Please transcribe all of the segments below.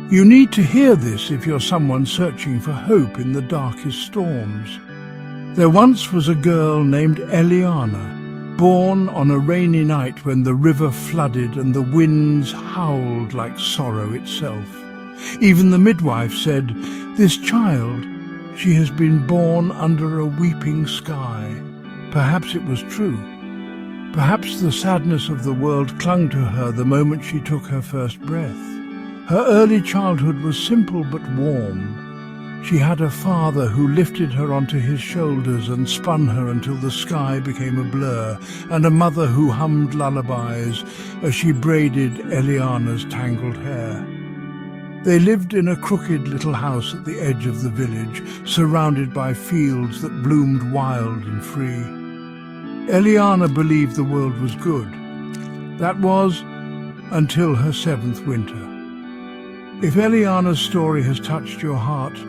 You need to hear this if you're someone searching for hope in the darkest storms. There once was a girl named Eliana, born on a rainy night when the river flooded and the winds howled like sorrow itself. Even the midwife said, "This child, she has been born under a weeping sky." Perhaps it was true. Perhaps the sadness of the world clung to her the moment she took her first breath. Her early childhood was simple but warm. She had a father who lifted her onto his shoulders and spun her until the sky became a blur, and a mother who hummed lullabies as she braided Eliana's tangled hair. They lived in a crooked little house at the edge of the village, surrounded by fields that bloomed wild and free. Eliana believed the world was good. That was until her 7th winter. If Eliana's story has touched your heart,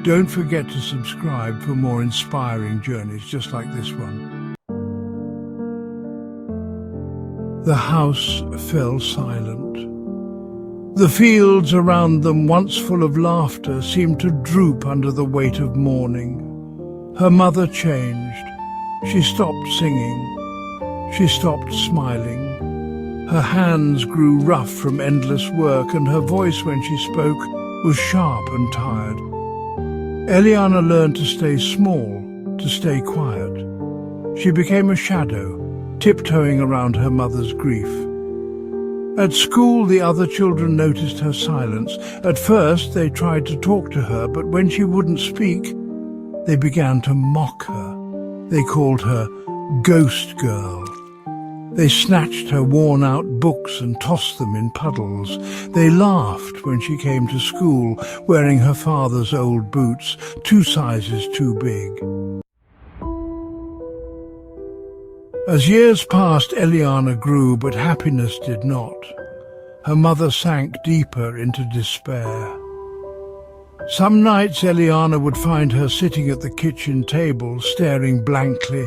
don't forget to subscribe for more inspiring journeys just like this one. The house fell silent. The fields around them, once full of laughter, seemed to droop under the weight of mourning. Her mother changed. She stopped singing. She stopped smiling. Her hands grew rough from endless work, and her voice when she spoke was sharp and tired. Eliana learned to stay small, to stay quiet. She became a shadow, tiptoeing around her mother's grief. At school, the other children noticed her silence. At first, they tried to talk to her, but when she wouldn't speak, they began to mock her. They called her Ghost Girl. They snatched her worn-out books and tossed them in puddles. They laughed when she came to school, wearing her father's old boots, 2 sizes too big. As years passed, Eliana grew, but happiness did not. Her mother sank deeper into despair. Some nights Eliana would find her sitting at the kitchen table, staring blankly,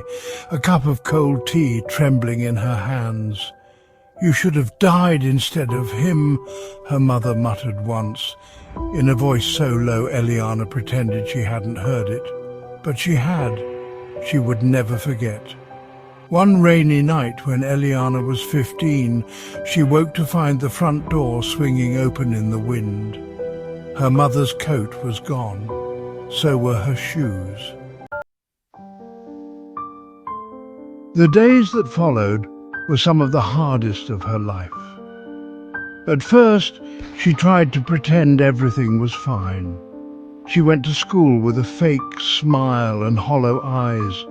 a cup of cold tea trembling in her hands. "You should have died instead of him," her mother muttered once, in a voice so low Eliana pretended she hadn't heard it. But she had. She would never forget. One rainy night when Eliana was 15, she woke to find the front door swinging open in the wind. Her mother's coat was gone, so were her shoes. The days that followed were some of the hardest of her life. At first, she tried to pretend everything was fine. She went to school with a fake smile and hollow eyes.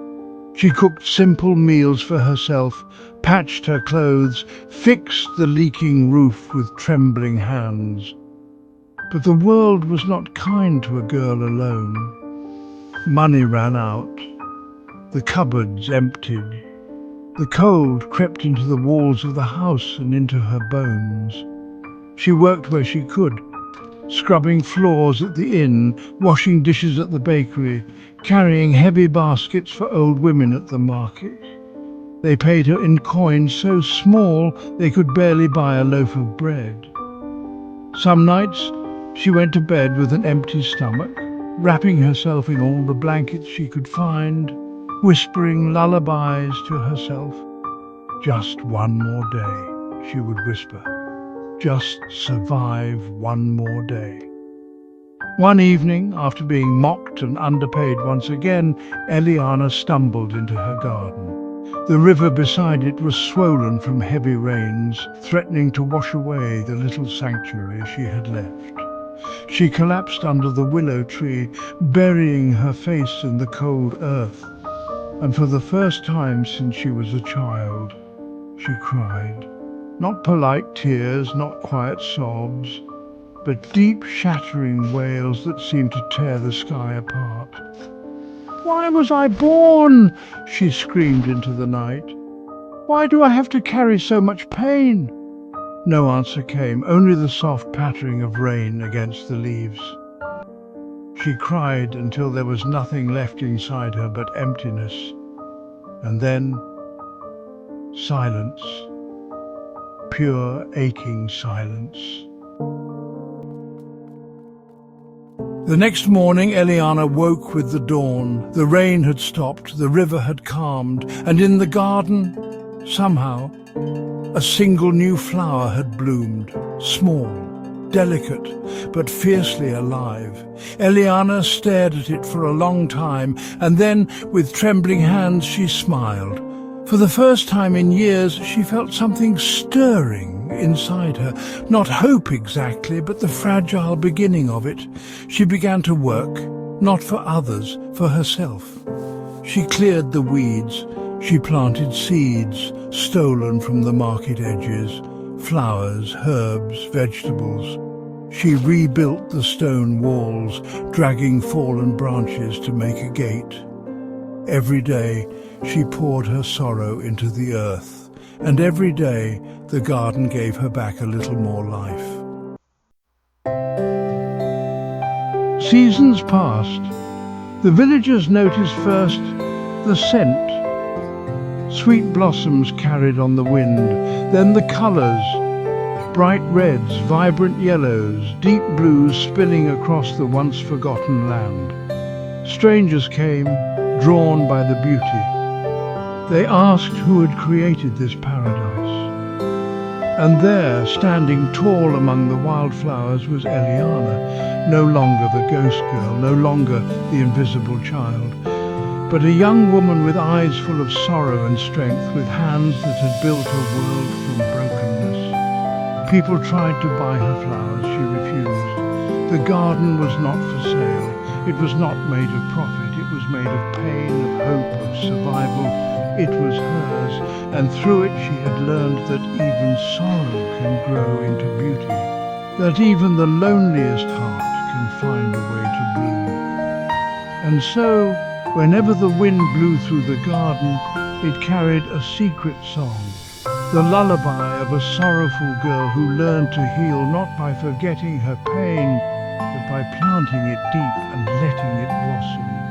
She cooked simple meals for herself, patched her clothes, fixed the leaking roof with trembling hands. But the world was not kind to a girl alone. Money ran out. The cupboards emptied. The cold crept into the walls of the house and into her bones. She worked where she could, scrubbing floors at the inn, washing dishes at the bakery, carrying heavy baskets for old women at the market. They paid her in coins so small they could barely buy a loaf of bread. Some nights, she went to bed with an empty stomach, wrapping herself in all the blankets she could find, whispering lullabies to herself. "Just one more day," she would whisper. "Just survive one more day." One evening, after being mocked and underpaid once again, Eliana stumbled into her garden. The river beside it was swollen from heavy rains, threatening to wash away the little sanctuary she had left. She collapsed under the willow tree, burying her face in the cold earth. And for the first time since she was a child, she cried. Not polite tears, not quiet sobs, but deep shattering wails that seemed to tear the sky apart. "Why was I born?" she screamed into the night. "Why do I have to carry so much pain?" No answer came, only the soft pattering of rain against the leaves. She cried until there was nothing left inside her but emptiness. And then silence, pure aching silence. The next morning, Eliana woke with the dawn. The rain had stopped, the river had calmed, and in the garden, somehow, a single new flower had bloomed, small, delicate, but fiercely alive. Eliana stared at it for a long time, and then, with trembling hands, she smiled. For the first time in years, she felt something stirring inside her. Not hope exactly, but the fragile beginning of it. She began to work, not for others, for herself. She cleared the weeds. She planted seeds, stolen from the market edges, flowers, herbs, vegetables. She rebuilt the stone walls, dragging fallen branches to make a gate. Every day, she poured her sorrow into the earth, and every day the garden gave her back a little more life. Seasons passed. The villagers noticed first the scent. Sweet blossoms carried on the wind, then the colours, bright reds, vibrant yellows, deep blues spilling across the once forgotten land. Strangers came, drawn by the beauty. They asked who had created this paradise. And there, standing tall among the wildflowers, was Eliana, no longer the ghost girl, no longer the invisible child, but a young woman with eyes full of sorrow and strength, with hands that had built a world from brokenness. People tried to buy her flowers, she refused. The garden was not for sale. It was not made of profit. It was made of pain, of hope, of survival. It was hers, and through it she had learned that even sorrow can grow into beauty, that even the loneliest heart can find a way to bloom. And so, whenever the wind blew through the garden, it carried a secret song, the lullaby of a sorrowful girl who learned to heal not by forgetting her pain, but by planting it deep and letting it blossom.